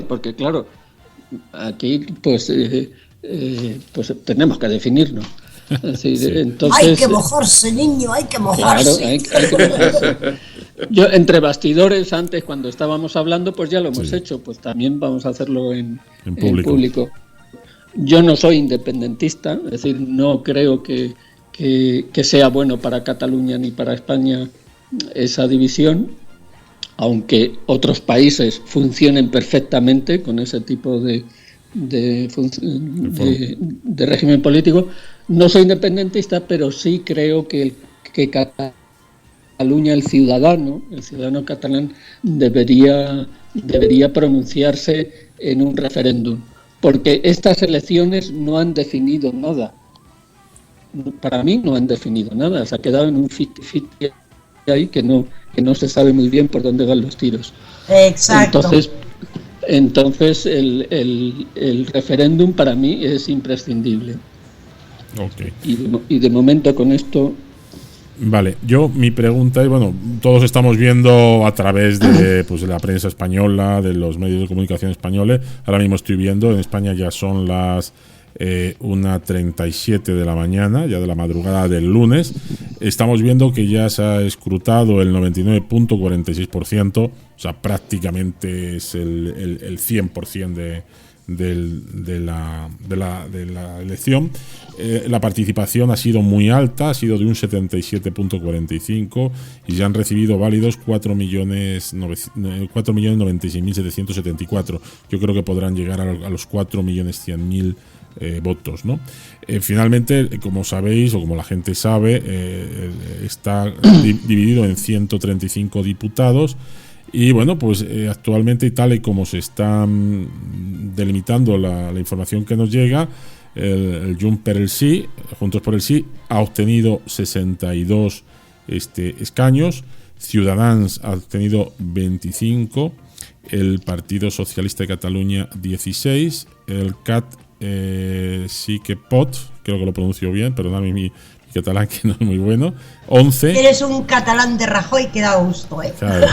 porque claro, aquí pues tenemos que definirnos. Es decir, Sí. entonces, Hay que mojarse, niño, hay que mojarse. claro, hay que mojarse. Yo, entre bastidores, antes, cuando estábamos hablando, pues ya lo hemos hecho, pues también vamos a hacerlo en público. Yo no soy independentista, es decir, no creo que sea bueno para Cataluña ni para España esa división, aunque otros países funcionen perfectamente con ese tipo de régimen político. No soy independentista, pero sí creo que Cataluña, el ciudadano catalán, debería pronunciarse en un referéndum, porque estas elecciones no han definido nada. Para mí no han definido nada, se ha quedado en un 50-50 ahí que no se sabe muy bien por dónde van los tiros. Exacto. Entonces el referéndum para mí es imprescindible. Okay. Y de momento con esto... Vale, mi pregunta es, bueno, todos estamos viendo a través de la prensa española, de los medios de comunicación españoles. Ahora mismo estoy viendo, en España ya son las 1:37 de la mañana, ya de la madrugada del lunes. Estamos viendo que ya se ha escrutado el 99.46%, o sea, prácticamente es el 100% de la elección. La participación ha sido muy alta, ha sido de un 77.45 y ya han recibido válidos 4.096.774. Yo creo que podrán llegar a los 4.100.000 votos, ¿no? Finalmente, como sabéis o como la gente sabe, está dividido en 135 diputados. Y bueno, pues actualmente, y tal y como se está delimitando la información que nos llega, el Junts per el Sí, Juntos por el Sí, ha obtenido 62 escaños, Ciudadanos ha obtenido 25, el Partido Socialista de Cataluña 16, el CAT sí que pot, creo que lo pronuncio bien, perdóname mi catalán que no es muy bueno, 11. Eres un catalán de Rajoy que da gusto, ¿eh? Claro.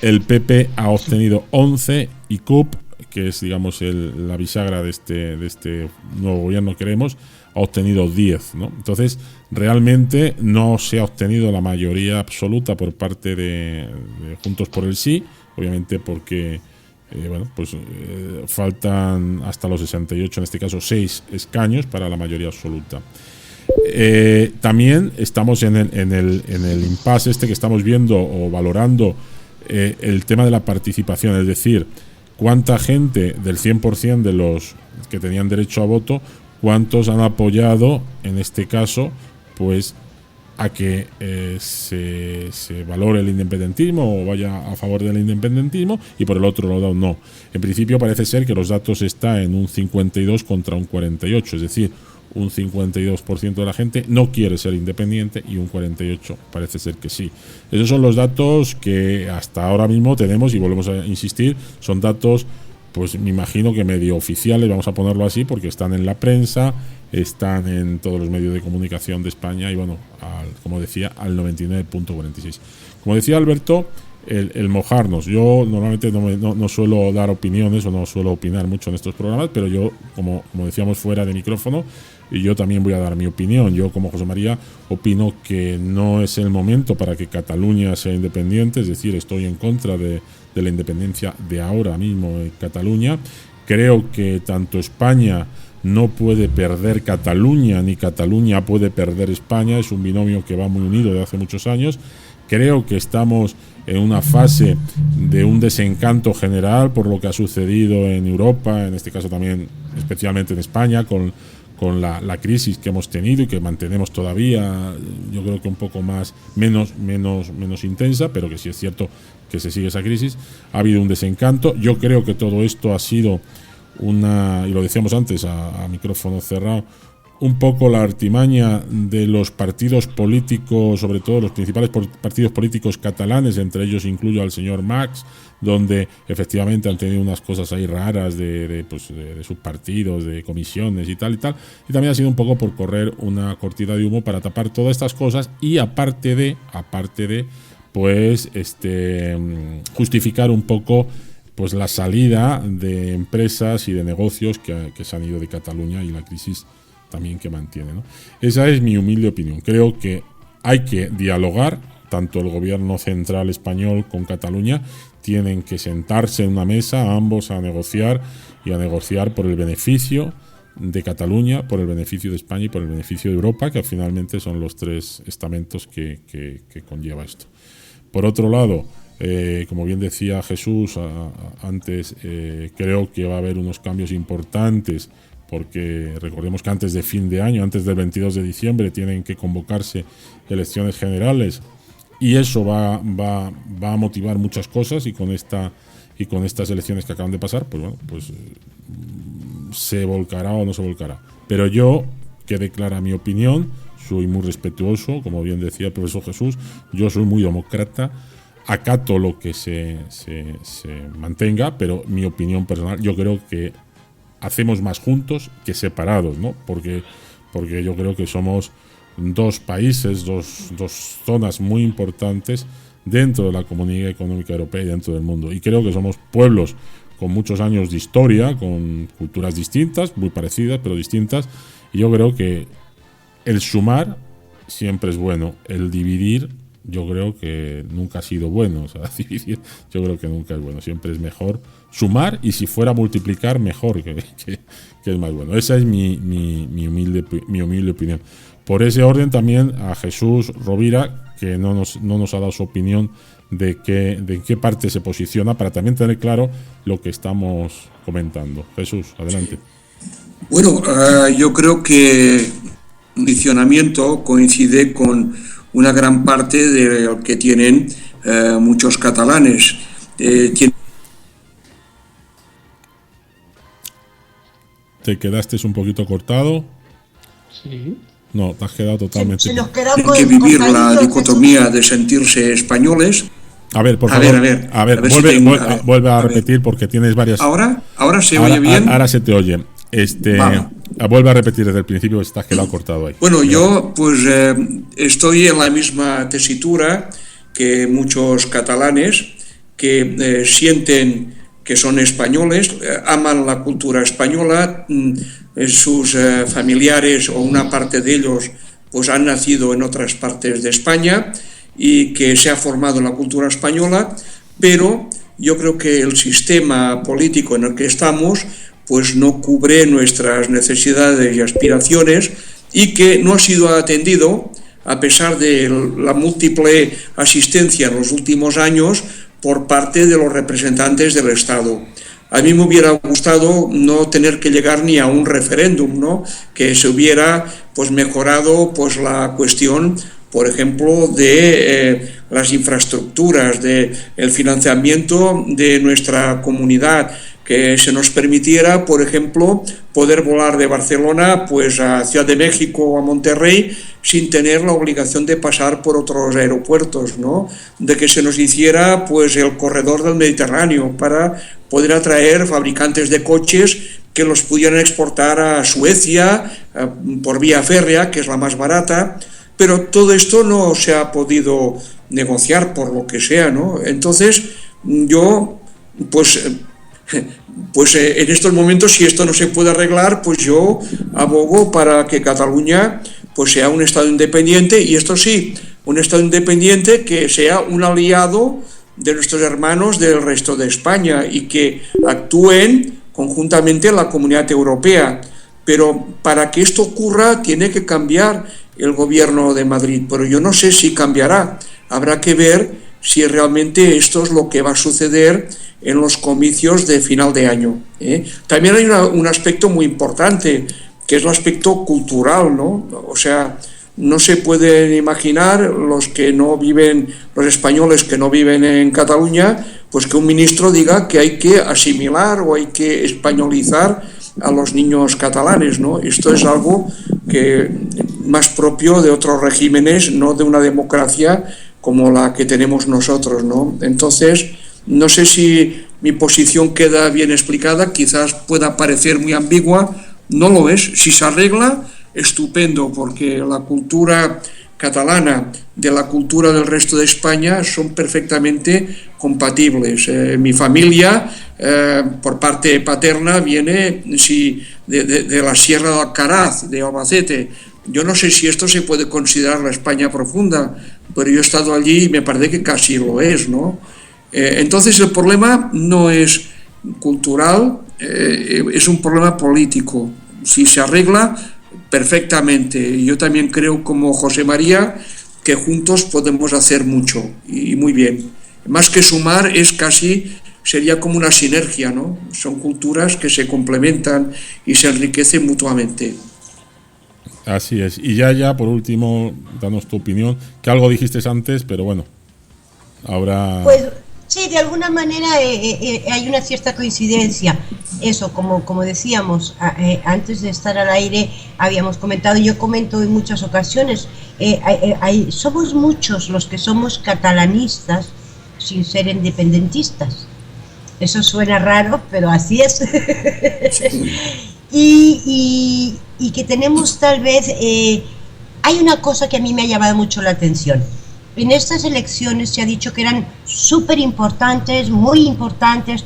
El PP ha obtenido 11 y CUP, que es, digamos, la bisagra de este nuevo gobierno que queremos, ha obtenido 10, ¿no? Entonces, realmente no se ha obtenido la mayoría absoluta por parte de Juntos por el Sí, obviamente porque faltan hasta los 68, en este caso 6 escaños para la mayoría absoluta. También estamos en el impasse que estamos viendo o valorando el tema de la participación, es decir, cuánta gente del 100% de los que tenían derecho a voto, cuántos han apoyado, en este caso, pues a que se valore el independentismo o vaya a favor del independentismo, y por el otro lado no. En principio parece ser que los datos están en un 52 contra un 48, es decir, un 52% de la gente no quiere ser independiente y un 48% parece ser que sí. Esos son los datos que hasta ahora mismo tenemos, y volvemos a insistir, son datos, pues me imagino que medio oficiales, vamos a ponerlo así, porque están en la prensa, están en todos los medios de comunicación de España, y bueno, como decía, al 99.46. Como decía Alberto, el mojarnos. Yo normalmente no suelo dar opiniones o no suelo opinar mucho en estos programas, pero yo, como decíamos fuera de micrófono, y yo también voy a dar mi opinión. Yo, como José María, opino que no es el momento para que Cataluña sea independiente, es decir, estoy en contra de la independencia de ahora mismo en Cataluña. Creo que tanto España no puede perder Cataluña, ni Cataluña puede perder España, es un binomio que va muy unido de hace muchos años. Creo que estamos en una fase de un desencanto general por lo que ha sucedido en Europa, en este caso también especialmente en España, con la crisis que hemos tenido y que mantenemos todavía, yo creo que un poco menos intensa, pero que sí es cierto que se sigue esa crisis. Ha habido un desencanto. Yo creo que todo esto ha sido y lo decíamos antes a micrófono cerrado, un poco la artimaña de los partidos políticos, sobre todo los principales partidos políticos catalanes, entre ellos incluyo al señor Mas, donde efectivamente han tenido unas cosas ahí raras de sus partidos, de comisiones y tal, y también ha sido un poco por correr una cortina de humo para tapar todas estas cosas, y aparte de pues justificar un poco pues la salida de empresas y de negocios que se han ido de Cataluña y la crisis también que mantiene, ¿no? Esa es mi humilde opinión. Creo que hay que dialogar, tanto el gobierno central español con Cataluña, tienen que sentarse en una mesa ambos a negociar por el beneficio de Cataluña, por el beneficio de España y por el beneficio de Europa, que finalmente son los tres estamentos que conlleva esto. Por otro lado, como bien decía Jesús antes, creo que va a haber unos cambios importantes, porque recordemos que antes de fin de año, antes del 22 de diciembre, tienen que convocarse elecciones generales, y eso va a motivar muchas cosas, y con estas elecciones que acaban de pasar, pues bueno, pues se volcará o no se volcará. Pero yo, quede clara mi opinión, soy muy respetuoso, como bien decía el profesor Jesús, yo soy muy demócrata, acato lo que se mantenga, pero mi opinión personal, yo creo que hacemos más juntos que separados, ¿no? Porque yo creo que somos dos países, dos zonas muy importantes dentro de la Comunidad Económica Europea y dentro del mundo. Y creo que somos pueblos con muchos años de historia, con culturas distintas, muy parecidas, pero distintas. Y yo creo que el sumar siempre es bueno. El dividir, yo creo que nunca ha sido bueno. O sea, dividir, yo creo que nunca es bueno. Siempre es mejor sumar, y si fuera multiplicar, mejor, que es más bueno. Esa es mi humilde opinión. Por ese orden también a Jesús Rovira, que no nos ha dado su opinión de qué parte se posiciona, para también tener claro lo que estamos comentando. Jesús, adelante. Bueno, yo creo que el posicionamiento coincide con una gran parte de lo que tienen muchos catalanes. ¿Te quedaste un poquito cortado? Sí. No, te has quedado totalmente... Se nos queda Tienen que vivir la dicotomía de sentirse españoles. A ver, por favor. A ver, vuelve a repetir, porque tienes varias... ¿Ahora se oye bien? Ahora se te oye. Vuelve a repetir desde el principio, que te has quedado cortado ahí. Bueno, yo pues estoy en la misma tesitura que muchos catalanes que sienten que son españoles, aman la cultura española, sus familiares o una parte de ellos pues han nacido en otras partes de España y que se ha formado en la cultura española, pero yo creo que el sistema político en el que estamos pues no cubre nuestras necesidades y aspiraciones, y que no ha sido atendido a pesar de la múltiple asistencia en los últimos años por parte de los representantes del Estado. A mí me hubiera gustado no tener que llegar ni a un referéndum, ¿no? Que se hubiera pues mejorado pues la cuestión, por ejemplo, de las infraestructuras, de el financiamiento de nuestra comunidad, que se nos permitiera, por ejemplo, poder volar de Barcelona pues a Ciudad de México o a Monterrey sin tener la obligación de pasar por otros aeropuertos, ¿no? De que se nos hiciera pues el corredor del Mediterráneo para poder atraer fabricantes de coches que los pudieran exportar a Suecia por vía férrea, que es la más barata, pero todo esto no se ha podido negociar por lo que sea, ¿no? Entonces yo pues en estos momentos, si esto no se puede arreglar, pues yo abogo para que Cataluña pues sea un Estado independiente, y esto sí, un Estado independiente que sea un aliado de nuestros hermanos del resto de España y que actúen conjuntamente en la Comunidad Europea. Pero para que esto ocurra tiene que cambiar el gobierno de Madrid, pero yo no sé si cambiará. Habrá que ver si realmente esto es lo que va a suceder en los comicios de final de año. También hay un aspecto muy importante, que es el aspecto cultural, ¿no? O sea, no se pueden imaginar los españoles que no viven en Cataluña, pues que un ministro diga que hay que asimilar o hay que españolizar a los niños catalanes, ¿no? Esto es algo que más propio de otros regímenes, no de una democracia como la que tenemos nosotros, ¿no? Entonces, no sé si mi posición queda bien explicada, quizás pueda parecer muy ambigua, no lo es. Si se arregla, estupendo, porque la cultura catalana de la cultura del resto de España son perfectamente compatibles. Mi familia, por parte paterna, viene de la Sierra de Alcaraz, de Albacete. Yo no sé si esto se puede considerar la España profunda, pero yo he estado allí y me parece que casi lo es, ¿no? Entonces el problema no es cultural, es un problema político. Si se arregla, perfectamente. Yo también creo, como José María, que juntos podemos hacer mucho y muy bien. Más que sumar, sería como una sinergia, ¿no? Son culturas que se complementan y se enriquecen mutuamente. Así es. Y ya por último, danos tu opinión, que algo dijiste antes, pero bueno, ahora... Pues sí, de alguna manera hay una cierta coincidencia. Eso, como decíamos, antes de estar al aire habíamos comentado, yo comento en muchas ocasiones, somos muchos los que somos catalanistas sin ser independentistas. Eso suena raro, pero así es. Y que tenemos tal vez... hay una cosa que a mí me ha llamado mucho la atención. En estas elecciones se ha dicho que eran súper importantes, muy importantes,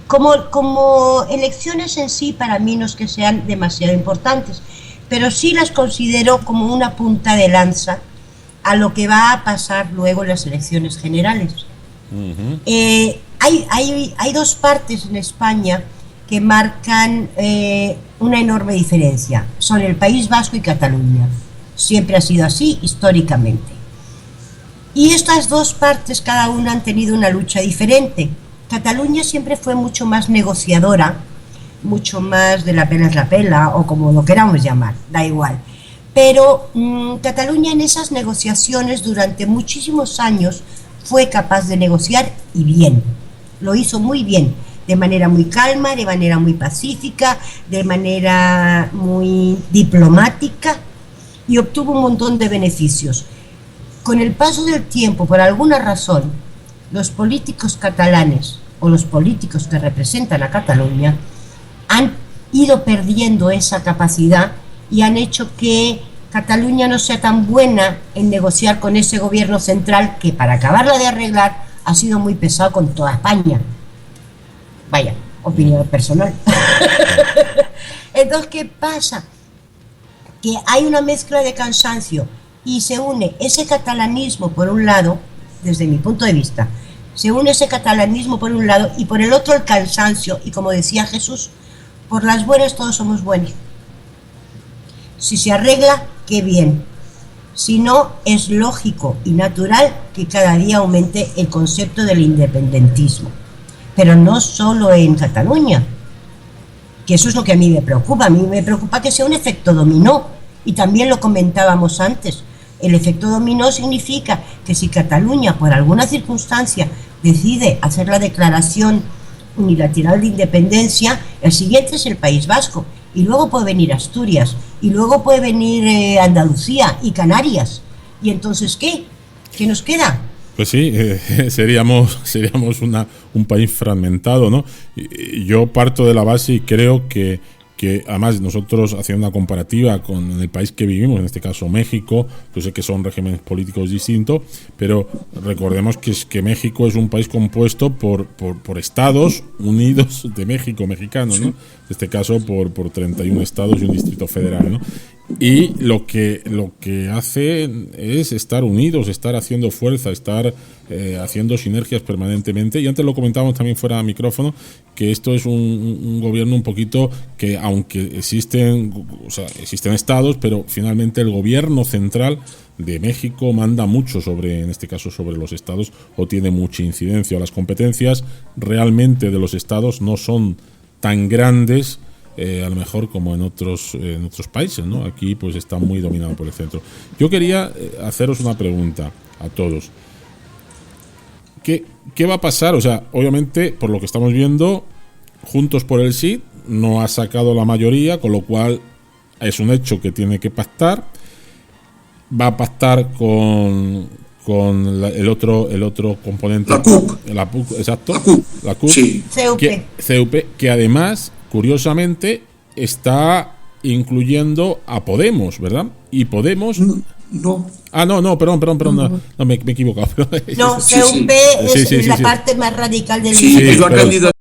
Como elecciones en sí, para mí no es que sean demasiado importantes, pero sí las considero como una punta de lanza a lo que va a pasar luego en las elecciones generales. Uh-huh. Hay dos partes en España que marcan una enorme diferencia. Son el País Vasco y Cataluña. Siempre ha sido así históricamente. Y estas dos partes, cada una, han tenido una lucha diferente. Cataluña siempre fue mucho más negociadora, mucho más de la pela es la pela, o como lo queramos llamar, da igual. Pero Cataluña en esas negociaciones durante muchísimos años fue capaz de negociar y bien. Lo hizo muy bien, de manera muy calma, de manera muy pacífica, de manera muy diplomática, y obtuvo un montón de beneficios. Con el paso del tiempo, por alguna razón, los políticos catalanes o los políticos que representan a Cataluña han ido perdiendo esa capacidad y han hecho que Cataluña no sea tan buena en negociar con ese gobierno central que, para acabarla de arreglar, ha sido muy pesado con toda España. Vaya, opinión personal. Entonces, ¿qué pasa? Que hay una mezcla de cansancio y se une ese catalanismo por un lado, desde mi punto de vista, se une ese catalanismo por un lado y por el otro el cansancio, y como decía Jesús, por las buenas todos somos buenos. Si se arregla, qué bien. Si no, es lógico y natural que cada día aumente el concepto del independentismo. Pero no solo en Cataluña, que eso es lo que a mí me preocupa. A mí me preocupa que sea un efecto dominó, y también lo comentábamos antes. El efecto dominó significa que si Cataluña, por alguna circunstancia, decide hacer la declaración unilateral de independencia, el siguiente es el País Vasco, y luego puede venir Asturias, y luego puede venir Andalucía y Canarias. ¿Y entonces qué? ¿Qué nos queda? Pues sí, seríamos un país fragmentado, ¿no? Yo parto de la base y creo que además nosotros, haciendo una comparativa con el país que vivimos, en este caso México, yo sé que son regímenes políticos distintos, pero recordemos que México es un país compuesto por estados unidos de México, mexicanos, ¿no? En este caso por 31 estados y un distrito federal, ¿no? Y lo que hace es estar unidos, estar haciendo fuerza, estar haciendo sinergias permanentemente. Y antes lo comentábamos también fuera de micrófono, que esto es un gobierno un poquito que, aunque existen estados, pero finalmente el gobierno central de México manda mucho en este caso sobre los estados, o tiene mucha incidencia. Las competencias realmente de los estados no son tan grandes, a lo mejor como en otros países, ¿no? Aquí pues está muy dominado por el centro. Yo quería haceros una pregunta a todos. ¿Qué va a pasar? O sea, obviamente, por lo que estamos viendo, Juntos por el Sí no ha sacado la mayoría, con lo cual es un hecho que tiene que pactar. Va a pactar con el otro componente. La CUP. Exacto. La CUP. Sí. CUP, que además, curiosamente, está incluyendo a Podemos, ¿verdad? y Podemos. No. Ah, no, perdón, no, me he equivocado. No, CUP es la parte más radical del es la candidatura